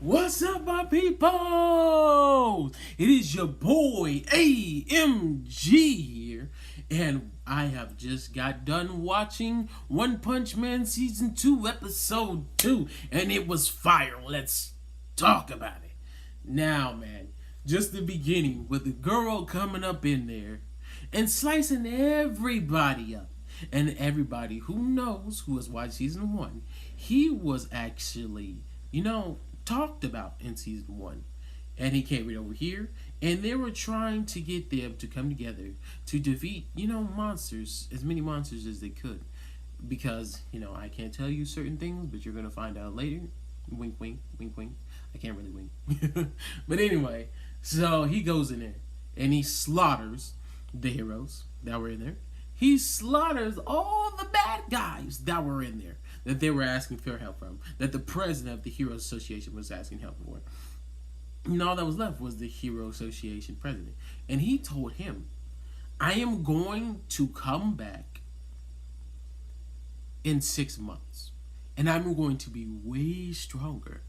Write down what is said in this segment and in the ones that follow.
What's up, my people? It is your boy AMG here, and I have just got done watching One Punch Man Season 2, Episode 2, and it was fire. Let's talk about it. Now, man, just the beginning with the girl coming up in there and slicing everybody up. And everybody who knows, who has watched Season 1, he was actually, talked about in Season 1. And he came right over here, and they were trying to get them to come together to defeat, monsters, as many monsters as they could. Because, I can't tell you certain things, but you're going to find out later. Wink, wink, wink, wink. I can't really wink. But anyway, so he goes in there, and he slaughters the heroes that were in there. He slaughters all the bad guys that were in there, that they were asking for help from, that the president of the Hero Association was asking help for. And all that was left was the Hero Association president. And he told him, I am going to come back in 6 months. And I'm going to be way stronger.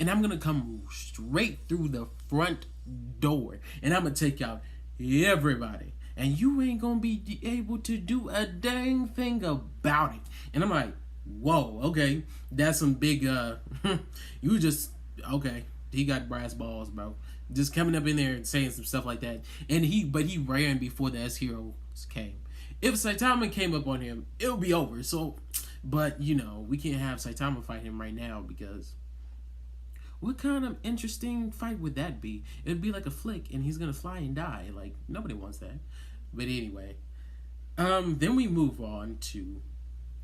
And I'm going to come straight through the front door. And I'm going to take out everybody. And you ain't gonna be able to do a dang thing about it. And I'm like, whoa, okay, that's some big, okay, he got brass balls, bro. Just coming up in there and saying some stuff like that. And he ran before the S-Heroes came. If Saitama came up on him, it'll be over. So, but, we can't have Saitama fight him right now because what kind of interesting fight would that be? It'd be like a flick and he's gonna fly and die. Like, nobody wants that. But anyway, then we move on to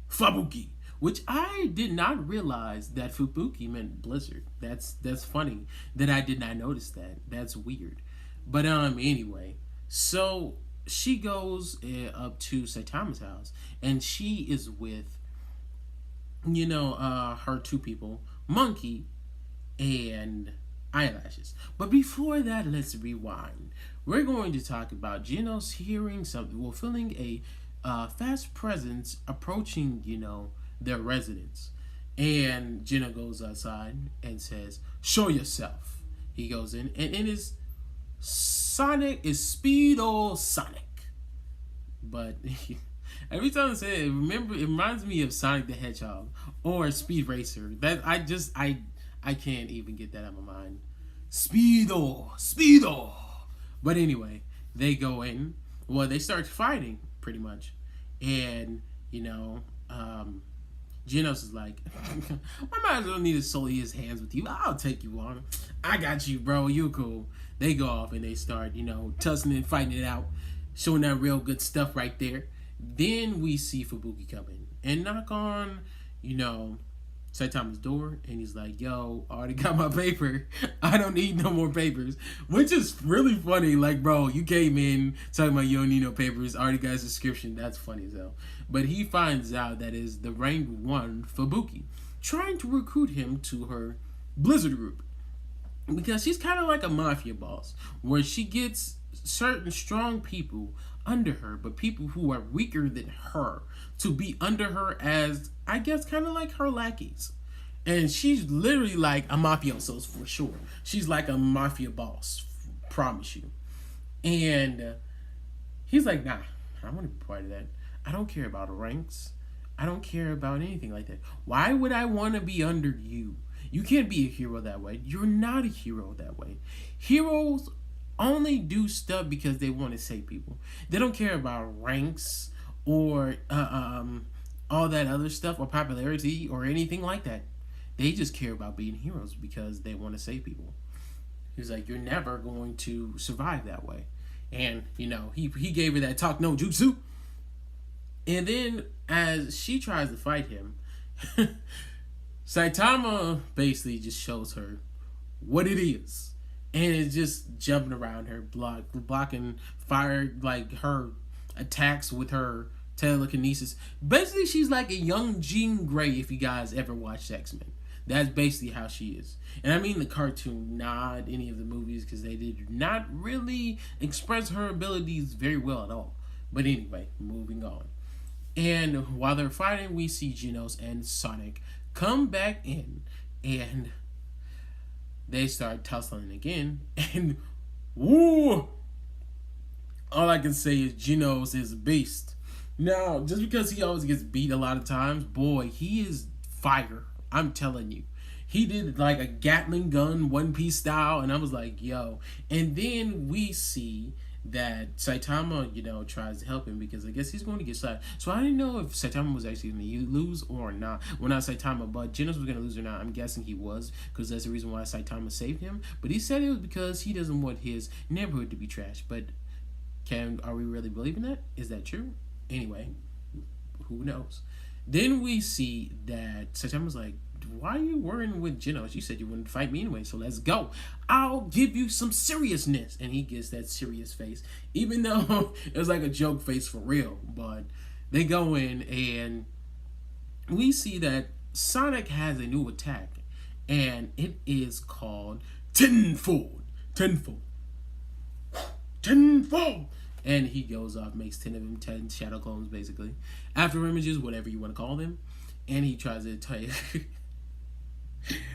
Fubuki, which I did not realize that Fubuki meant blizzard. That's funny that I did not notice that. That's weird. But anyway, so she goes up to Saitama's house, and she is with, her two people, Monkey and Eyelashes. But before that, let's rewind. We're going to talk about Genos hearing something, feeling a fast presence approaching, their residence. And Geno goes outside and says, show yourself. He goes in, and it is Sonic, is Speedo Sonic. But every time I say it, remember, it reminds me of Sonic the Hedgehog or Speed Racer. That I can't even get that out of my mind. Speedo. But anyway, they go in. Well, they start fighting, pretty much. And, Genos is like, I might as well need to sully his hands with you. I'll take you on. I got you, bro. You cool. They go off and they start, tussling and fighting it out. Showing that real good stuff right there. Then we see Fubuki come in and knock on, Saitama's door, and he's like, yo, I already got my paper. I don't need no more papers. Which is really funny. Like, bro, you came in talking about you don't need no papers, already got his subscription. That's funny as hell. But he finds out that is the rank 1 Fubuki trying to recruit him to her Blizzard group. Because she's kind of like a mafia boss, where she gets certain strong people under her, but people who are weaker than her to be under her as, I guess, kind of like her lackeys. And she's literally like a mafioso for sure. She's like a mafia boss, promise you. And he's like, nah, I don't want to be part of that. I don't care about ranks. I don't care about anything like that. Why would I want to be under you? You can't be a hero that way. You're not a hero that way. Heroes only do stuff because they want to save people. They don't care about ranks or all that other stuff or popularity or anything like that. They just care about being heroes because they want to save people. He's like, you're never going to survive that way. And, he gave her that talk no jutsu. And then as she tries to fight him, Saitama basically just shows her what it is. And it's just jumping around her, blocking fire, like her attacks with her telekinesis. Basically, she's like a young Jean Grey if you guys ever watched X-Men. That's basically how she is. And I mean the cartoon, not any of the movies, because they did not really express her abilities very well at all. But anyway, moving on. And while they're fighting, we see Genos and Sonic come back in. And they start tussling again, and woo! All I can say is Genos is a beast. Now, just because he always gets beat a lot of times, boy, he is fire. I'm telling you. He did like a Gatling gun, One Piece style, and I was like, yo. And then we see that Saitama, tries to help him because I guess he's going to get shot. So I didn't know if Saitama was actually going to lose or not. Well, not Saitama, but Genos was going to lose or not. I'm guessing he was because that's the reason why Saitama saved him. But he said it was because he doesn't want his neighborhood to be trashed. But are we really believing that? Is that true? Anyway, who knows? Then we see that Saitama's like, why are you worrying with Genos? You said you wouldn't fight me anyway, so let's go. I'll give you some seriousness. And he gets that serious face, even though it was like a joke face for real. But they go in, and we see that Sonic has a new attack, and it is called Tenfold. Tenfold. Tenfold. And he goes off, makes 10 of them, 10 shadow clones, basically. After images, whatever you want to call them. And he tries to tell you...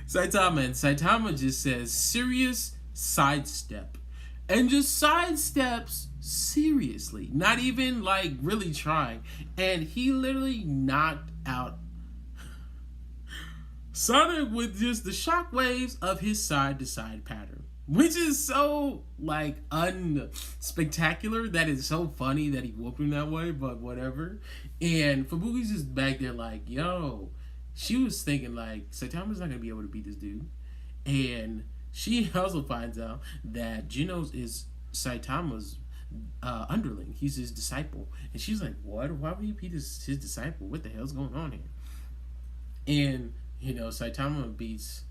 Saitama, and Saitama just says serious sidestep, and just sidesteps seriously, not even like really trying, and he literally knocked out Sonic with just the shockwaves of his side to side pattern, which is so like unspectacular that it's so funny that he whooped him that way, but whatever. And Fubuki's just back there like, yo. She was thinking, like, Saitama's not going to be able to beat this dude. And she also finds out that Genos is Saitama's underling. He's his disciple. And she's like, what? Why would he beat his disciple? What the hell's going on here? And, Saitama beats...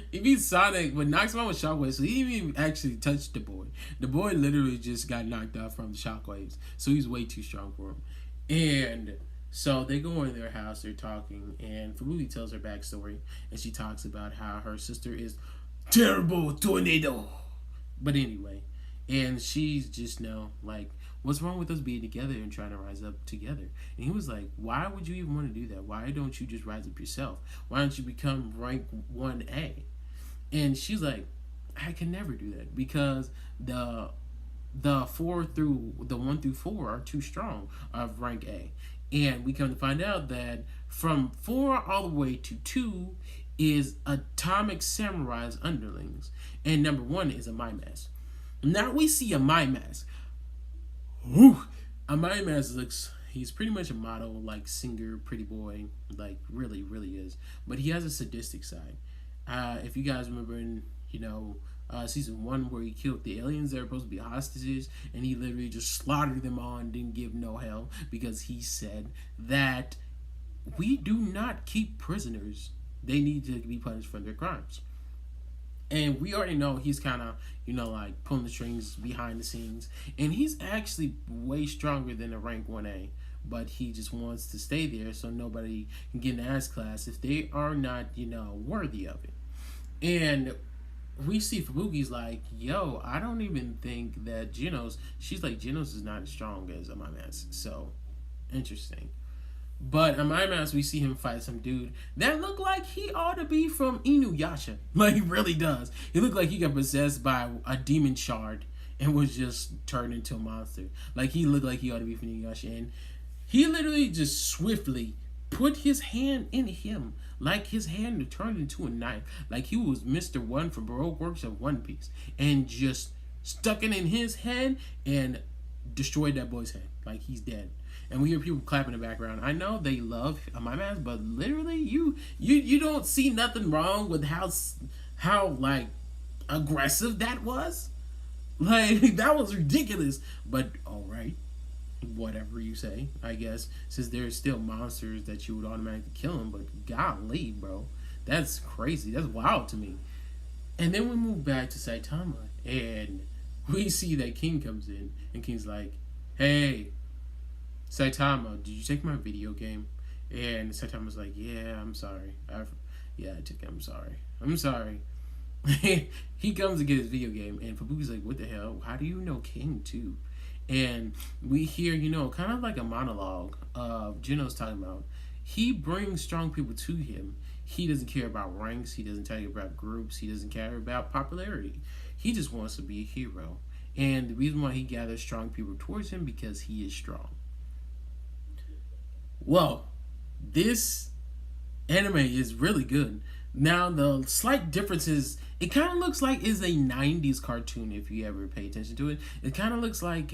he beats Sonic, but knocks him out with shockwaves. So he didn't even actually touch the boy. The boy literally just got knocked out from the shockwaves. So he's way too strong for him. And... so they go in their house, they're talking, and Fubuki tells her backstory, and she talks about how her sister is terrible tornado. But anyway, and she's just like, what's wrong with us being together and trying to rise up together? And he was like, why would you even want to do that? Why don't you just rise up yourself? Why don't you become rank 1A? And she's like, I can never do that because the 1 through 4 are too strong of rank A. And we come to find out that from 4 all the way to 2 is Atomic Samurai's underlings. And number 1 is a Mask. Now we see a Mask. Whew. A Mask looks, he's pretty much a model, like singer, pretty boy, like really, really is. But he has a sadistic side. If you guys remember in, season 1 where he killed the aliens that were supposed to be hostages, and he literally just slaughtered them all and didn't give no hell because he said that we do not keep prisoners. They need to be punished for their crimes. And we already know he's kind of, like pulling the strings behind the scenes. And he's actually way stronger than a rank 1A. But he just wants to stay there so nobody can get an ass class if they are not, worthy of it. And we see Fubuki's like, yo, I don't even think that she's like, Genos is not as strong as Mask. So, interesting. But in Mask, we see him fight some dude that looked like he ought to be from Inuyasha. Like, he really does. He looked like he got possessed by a demon shard and was just turned into a monster. Like, he looked like he ought to be from Inuyasha. And he literally just swiftly put his hand in him, like his hand turned into a knife, like he was Mr. One from Baroque Works of One Piece, and just stuck it in his head and destroyed that boy's head, like he's dead. And we hear people clapping in the background. I know they love My Mask, but literally, you don't see nothing wrong with how like aggressive that was. Like, that was ridiculous. But all right. Whatever you say, I guess, since there's still monsters that you would automatically kill them, but golly, bro, that's crazy. That's wild to me. And then we move back to Saitama, and we see that King comes in, and King's like, hey, Saitama, did you take my video game? And Saitama's like, yeah, I'm sorry. I took it. I'm sorry. He comes to get his video game, and Fubuki's like, what the hell? How do you know King, too? And we hear, kind of like a monologue of Genos talking about, he brings strong people to him. He doesn't care about ranks. He doesn't care about groups. He doesn't care about popularity. He just wants to be a hero. And the reason why he gathers strong people towards him because he is strong. Well, this anime is really good. Now the slight difference is it kind of looks like is a '90s cartoon if you ever pay attention to it. It kind of looks like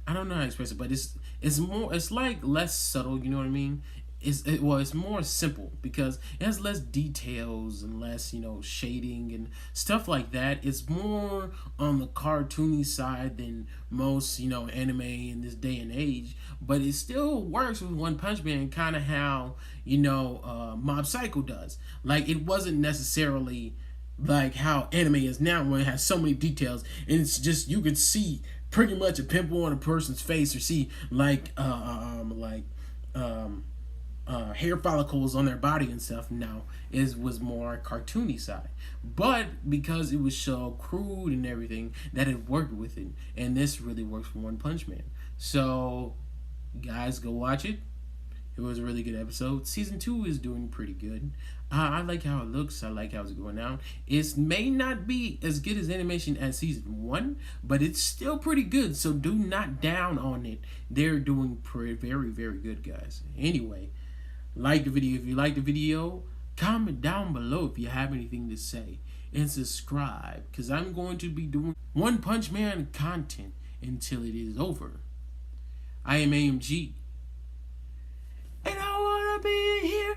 I don't know how to express it, but it's like less subtle. You know what I mean? It's more simple because it has less details and less shading and stuff like that. It's more on the cartoony side than most anime in this day and age, but it still works with One Punch Man, kind of how Mob Psycho does. Like it wasn't necessarily like how anime is now, where it has so many details and it's just you could see pretty much a pimple on a person's face or see hair follicles on their body and stuff. Now it was more cartoony side, but because it was so crude and everything, that it worked with it, and this really works for One Punch Man. So guys, go watch it. It was a really good episode. Season 2 is doing pretty good. I like how it looks. I like how it's going out. It may not be as good as animation as season 1, but it's still pretty good. So do not down on it. They're doing very, very good, guys. Anyway, like the video if you like the video. Comment down below if you have anything to say. And subscribe, because I'm going to be doing One Punch Man content until it is over. I am AMG. And I wanna be here